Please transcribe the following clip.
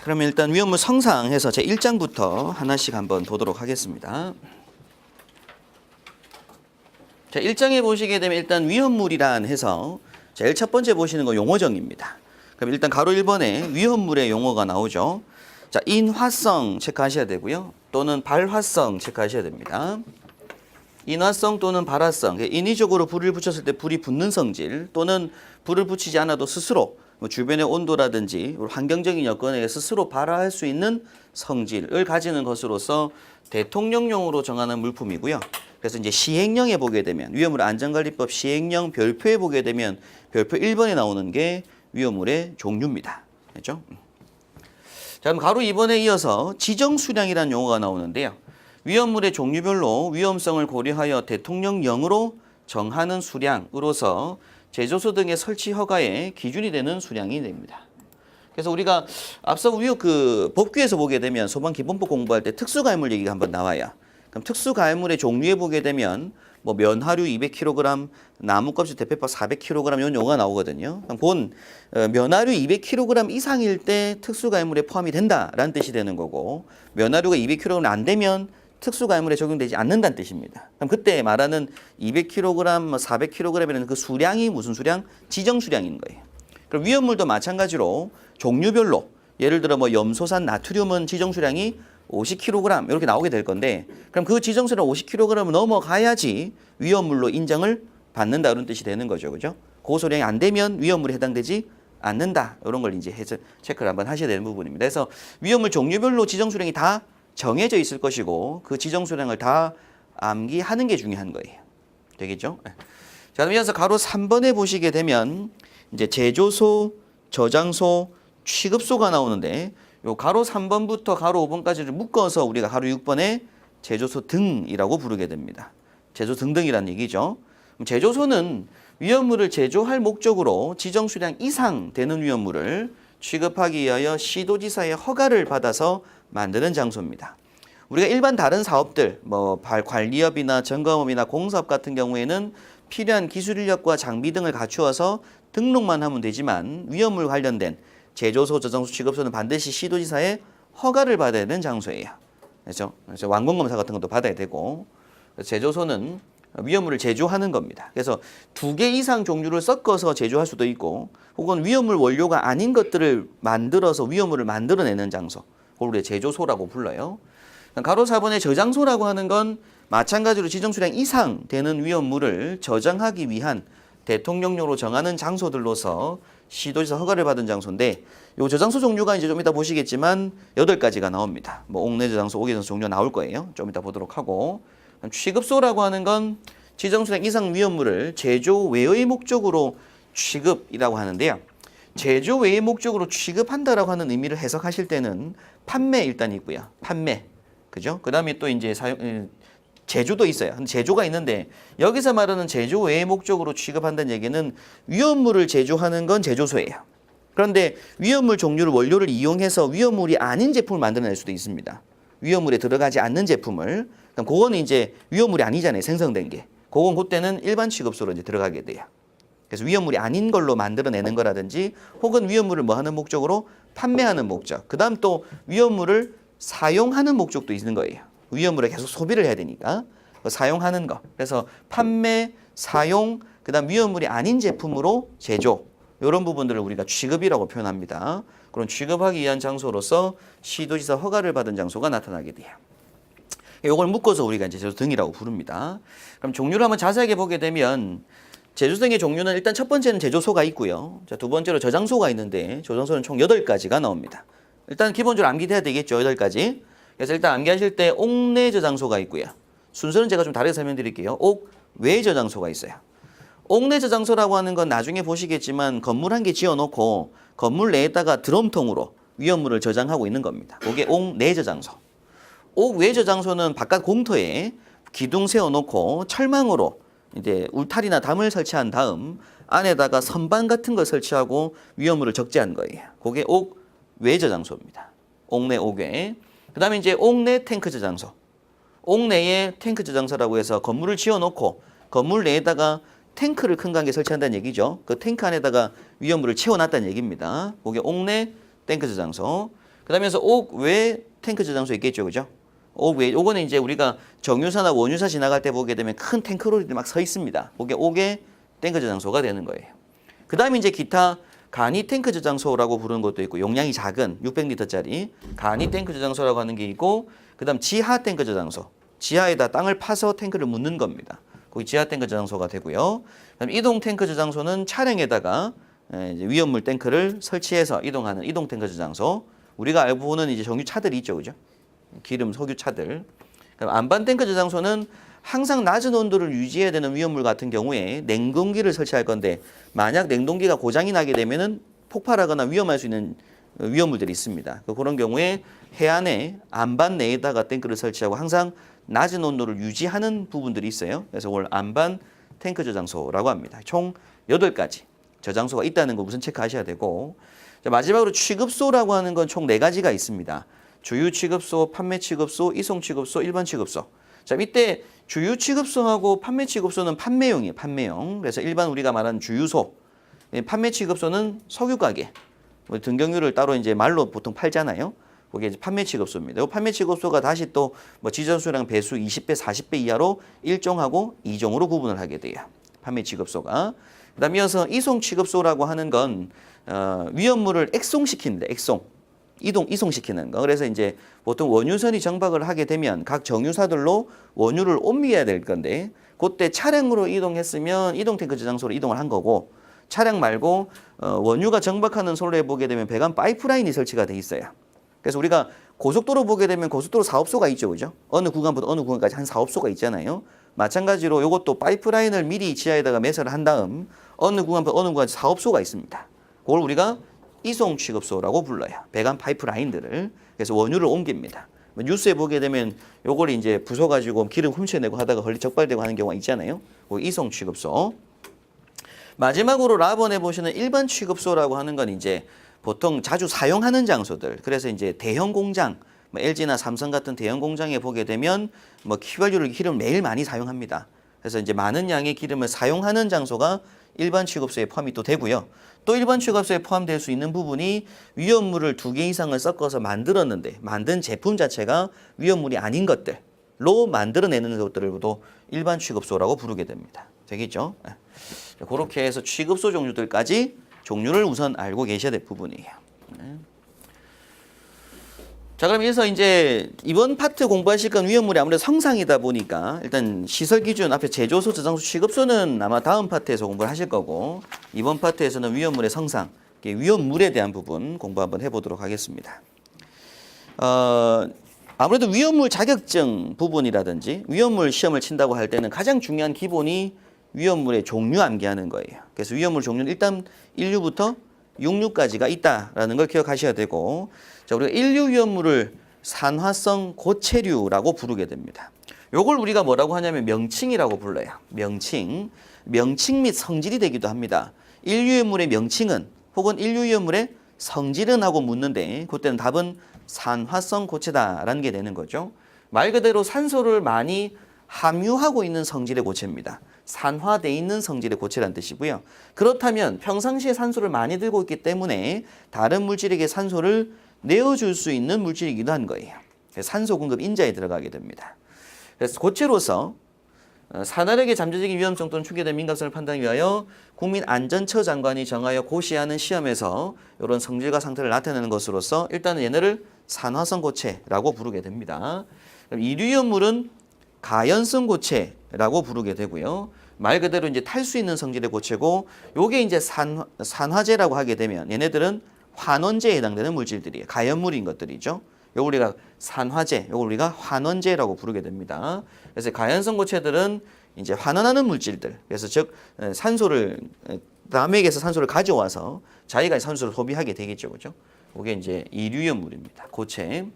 그러면 일단 위험물 성상해서 제 1장부터 하나씩 한번 보도록 하겠습니다. 자, 1장에 보시게 되면 일단 위험물이란 해서 제일 첫 번째 보시는 거 용어정의입니다. 그럼 일단 가로 1번에 위험물의 용어가 나오죠. 자, 인화성 체크하셔야 되고요. 또는 발화성 체크하셔야 됩니다. 인화성 또는 발화성, 인위적으로 불을 붙였을 때 불이 붙는 성질, 또는 불을 붙이지 않아도 스스로 주변의 온도라든지 환경적인 여건에 의해 스스로 발화할 수 있는 성질을 가지는 것으로서 대통령령으로 정하는 물품이고요. 그래서 이제 시행령에 보게 되면 위험물 안전관리법 시행령 별표에 보게 되면 별표 1번에 나오는 게 위험물의 종류입니다. 됐죠? 자, 그럼 가로 2번에 이어서 지정수량이라는 용어가 나오는데요. 위험물의 종류별로 위험성을 고려하여 대통령령으로 정하는 수량으로서 제조소 등의 설치 허가에 기준이 되는 수량이 됩니다. 그래서 우리가 앞서 법규에서 보게 되면 소방기본법 공부할 때 특수가해물 얘기가 한번 나와요. 그럼 특수가해물의 종류에 보게 되면 뭐 면화류 200kg, 나무껍질 대패밥 400kg 이런 용어가 나오거든요. 그럼 면화류 200kg 이상일 때 특수가해물에 포함이 된다라는 뜻이 되는 거고, 면화류가 200kg는 안 되면 특수가해물에 적용되지 않는다는 뜻입니다. 그럼 그때 말하는 200kg, 400kg이라는 그 수량이 무슨 수량? 지정수량인 거예요. 그럼 위험물도 마찬가지로 종류별로 예를 들어 뭐 염소산 나트륨은 지정수량이 50kg 이렇게 나오게 될 건데, 그럼 그 지정수량 50kg을 넘어가야지 위험물로 인정을 받는다 이런 뜻이 되는 거죠. 그죠? 고소량이 안 되면 위험물에 해당되지 않는다. 이런 걸 이제 체크를 한번 하셔야 되는 부분입니다. 그래서 위험물 종류별로 지정수량이 다 정해져 있을 것이고 그 지정수량을 다 암기하는 게 중요한 거예요. 되겠죠? 자, 그럼 이어서 가로 3번에 보시게 되면 이제 제조소, 저장소, 취급소가 나오는데 요 가로 3번부터 가로 5번까지를 묶어서 우리가 가로 6번에 제조소 등이라고 부르게 됩니다. 제조소 등등이라는 얘기죠. 제조소는 위험물을 제조할 목적으로 지정 수량 이상 되는 위험물을 취급하기 위하여 시도지사의 허가를 받아서 만드는 장소입니다. 우리가 일반 다른 사업들, 뭐 관리업이나 점검업이나 공사업 같은 경우에는 필요한 기술 인력과 장비 등을 갖추어서 등록만 하면 되지만 위험물 관련된 제조소, 저장소, 취급소는 반드시 시도지사의 허가를 받아야 되는 장소예요. 그렇죠? 그래서 완공검사 같은 것도 받아야 되고, 제조소는 위험물을 제조하는 겁니다. 그래서 2개 이상 종류를 섞어서 제조할 수도 있고, 혹은 위험물 원료가 아닌 것들을 만들어서 위험물을 만들어내는 장소, 그걸 우리가 제조소라고 불러요. 가로 4번의 저장소라고 하는 건 마찬가지로 지정수량 이상 되는 위험물을 저장하기 위한 대통령령으로 정하는 장소들로서 시도지사 허가를 받은 장소인데, 요 저장소 종류가 이제 좀 이따 보시겠지만 8가지가 나옵니다. 뭐 옥내 저장소, 옥외 저장소 종류가 나올 거예요. 좀 이따 보도록 하고, 취급소라고 하는 건 지정수량 이상 위험물을 제조 외의 목적으로 취급이라고 하는데요. 제조 외의 목적으로 취급한다라고 하는 의미를 해석하실 때는 판매 일단 있고요. 판매. 그죠? 그 다음에 또 이제 제조도 있어요. 근데 제조가 있는데 여기서 말하는 제조 외의 목적으로 취급한다는 얘기는 위험물을 제조하는 건 제조소예요. 그런데 위험물 종류를 원료를 이용해서 위험물이 아닌 제품을 만들어낼 수도 있습니다. 위험물에 들어가지 않는 제품을. 그럼 그거는 이제 위험물이 아니잖아요. 생성된 게. 그건 그때는 일반 취급소로 이제 들어가게 돼요. 그래서 위험물이 아닌 걸로 만들어내는 거라든지 혹은 위험물을 뭐 하는 목적으로 판매하는 목적. 그 다음 또 위험물을 사용하는 목적도 있는 거예요. 위험물을 계속 소비를 해야 되니까 사용하는 거. 그래서 판매, 사용, 그 다음 위험물이 아닌 제품으로 제조, 이런 부분들을 우리가 취급이라고 표현합니다. 그런 취급하기 위한 장소로서 시도지사 허가를 받은 장소가 나타나게 돼요. 이걸 묶어서 우리가 이제 제조 등이라고 부릅니다. 그럼 종류를 한번 자세하게 보게 되면 제조 등의 종류는 일단 첫 번째는 제조소가 있고요. 자, 두 번째로 저장소가 있는데 저장소는 총 8가지가 나옵니다. 일단 기본적으로 암기돼야 되겠죠. 8가지. 그래서 일단 암기하실 때 옥내 저장소가 있고요. 순서는 제가 좀 다르게 설명드릴게요. 옥외 저장소가 있어요. 옥내 저장소라고 하는 건 나중에 보시겠지만 건물 한 개 지어놓고 건물 내에다가 드럼통으로 위험물을 저장하고 있는 겁니다. 그게 옥내 저장소. 옥외 저장소는 바깥 공터에 기둥 세워놓고 철망으로 이제 울타리나 담을 설치한 다음 안에다가 선반 같은 걸 설치하고 위험물을 적재한 거예요. 그게 옥외 저장소입니다. 옥내, 옥외. 그 다음에 이제 옥내 탱크 저장소. 옥내에 탱크 저장소라고 해서 건물을 지어놓고 건물 내에다가 탱크를 큰 관계 설치한다는 얘기죠. 그 탱크 안에다가 위험물을 채워놨다는 얘기입니다. 그게 옥내 탱크 저장소. 그다음에서 옥 외에 탱크 저장소 있겠죠, 그죠? 옥 외에 요거는 이제 우리가 정유사나 원유사 지나갈 때 보게 되면 큰 탱크로리들이 막 서 있습니다. 그게 옥의 탱크 저장소가 되는 거예요. 그다음에 이제 기타 간이 탱크 저장소라고 부르는 것도 있고 용량이 작은 600리터짜리 간이 탱크 저장소라고 하는 게 있고 그다음 지하 탱크 저장소. 지하에다 땅을 파서 탱크를 묻는 겁니다. 거기 지하 탱크 저장소가 되고요. 그다음 이동 탱크 저장소는 차량에다가 이제 위험물 탱크를 설치해서 이동하는 이동 탱크 저장소. 우리가 알고 보는 이제 정유차들이 있죠, 그죠? 기름, 석유차들. 그럼 안반 탱크 저장소는 항상 낮은 온도를 유지해야 되는 위험물 같은 경우에 냉동기를 설치할 건데 만약 냉동기가 고장이 나게 되면은 폭발하거나 위험할 수 있는 위험물들이 있습니다. 그런 경우에 해안에 안반 내에다가 탱크를 설치하고 항상 낮은 온도를 유지하는 부분들이 있어요. 그래서 그걸 안반 탱크 저장소라고 합니다. 총 8가지 저장소가 있다는 거 우선 체크하셔야 되고 마지막으로 취급소라고 하는 건 총 4가지가 있습니다. 주유 취급소, 판매 취급소, 이송 취급소, 일반 취급소. 자, 이때 주유 취급소하고 판매 취급소는 판매용이에요. 판매용. 그래서 일반 우리가 말하는 주유소. 판매 취급소는 석유 가게. 등경유를 따로 이제 말로 보통 팔잖아요. 그게 이제 판매 취급소입니다. 이 판매 취급소가 다시 또 뭐 지전수량 배수 20배, 40배 이하로 1종하고 2종으로 구분을 하게 돼요. 판매 취급소가. 그다음에 이어서 이송 취급소라고 하는 건 위험물을 액송시키는데 액송. 이송시키는 거. 그래서 이제 보통 원유선이 정박을 하게 되면 각 정유사들로 원유를 옮겨야 될 건데 그때 차량으로 이동했으면 이동 탱크 저장소로 이동을 한 거고 차량 말고 원유가 정박하는 선로에 보게 되면 배관 파이프라인이 설치가 돼 있어요. 그래서 우리가 고속도로 보게 되면 고속도로 사업소가 있죠, 그죠? 어느 구간부터 어느 구간까지 한 사업소가 있잖아요. 마찬가지로 이것도 파이프라인을 미리 지하에다가 매설을 한 다음 어느 구간부터 어느 구간까지 사업소가 있습니다. 그걸 우리가 이송 취급소라고 불러요. 배관 파이프라인들을. 그래서 원유를 옮깁니다. 뉴스에 보게 되면 요걸 이제 부숴가지고 기름 훔쳐내고 하다가 걸리 적발되고 하는 경우가 있잖아요. 그 이송 취급소. 마지막으로 라번에 보시는 일반 취급소라고 하는 건 이제 보통 자주 사용하는 장소들. 그래서 이제 대형 공장, 뭐 LG나 삼성 같은 대형 공장에 보게 되면 뭐 휘발유를 기름을 매일 많이 사용합니다. 그래서 이제 많은 양의 기름을 사용하는 장소가 일반 취급소에 포함이 또 되고요. 또 일반 취급소에 포함될 수 있는 부분이 위험물을 2개 이상을 섞어서 만들었는데 만든 제품 자체가 위험물이 아닌 것들로 만들어내는 것들도 일반 취급소라고 부르게 됩니다. 되겠죠? 그렇게 해서 취급소 종류들까지 종류를 우선 알고 계셔야 될 부분이에요. 자, 그럼 여기서 이제 이번 파트 공부하실 건 위험물이 아무래도 성상이다 보니까 일단 시설 기준 앞에 제조소, 저장소, 취급소는 아마 다음 파트에서 공부를 하실 거고 이번 파트에서는 위험물의 성상, 위험물에 대한 부분 공부 한번 해보도록 하겠습니다. 아무래도 위험물 자격증 부분이라든지 위험물 시험을 친다고 할 때는 가장 중요한 기본이 위험물의 종류 암기하는 거예요. 그래서 위험물 종류는 일단 1류부터 6류까지가 있다라는 걸 기억하셔야 되고 자, 우리가 1류 위험물을 산화성 고체류라고 부르게 됩니다. 요걸 우리가 뭐라고 하냐면 명칭이라고 불러요. 명칭 및 성질이 되기도 합니다. 1류 위험물의 명칭은 혹은 1류 위험물의 성질은 하고 묻는데 그때는 답은 산화성 고체다라는 게 되는 거죠. 말 그대로 산소를 많이 함유하고 있는 성질의 고체입니다. 산화돼 있는 성질의 고체라는 뜻이고요. 그렇다면 평상시에 산소를 많이 들고 있기 때문에 다른 물질에게 산소를 내어줄 수 있는 물질이기도 한 거예요. 산소 공급 인자에 들어가게 됩니다. 그래서 고체로서 산화력의 잠재적인 위험성 또는 충격에 대한 민감성을 판단하기 위하여 국민안전처 장관이 정하여 고시하는 시험에서 이런 성질과 상태를 나타내는 것으로서 일단은 얘네를 산화성 고체라고 부르게 됩니다. 2류 위험물은 가연성 고체라고 부르게 되고요. 말 그대로 이제 탈 수 있는 성질의 고체고 요게 이제 산화제라고 하게 되면 얘네들은 환원제에 해당되는 물질들이에요. 가연물인 것들이죠. 요걸 우리가 산화제, 요걸 우리가 환원제라고 부르게 됩니다. 그래서 가연성 고체들은 이제 환원하는 물질들. 그래서 즉 산소를 남에게서 산소를 가져와서 자기가 산소를 소비하게 되겠죠. 그죠? 그게 이제 이류염물입니다. 고체.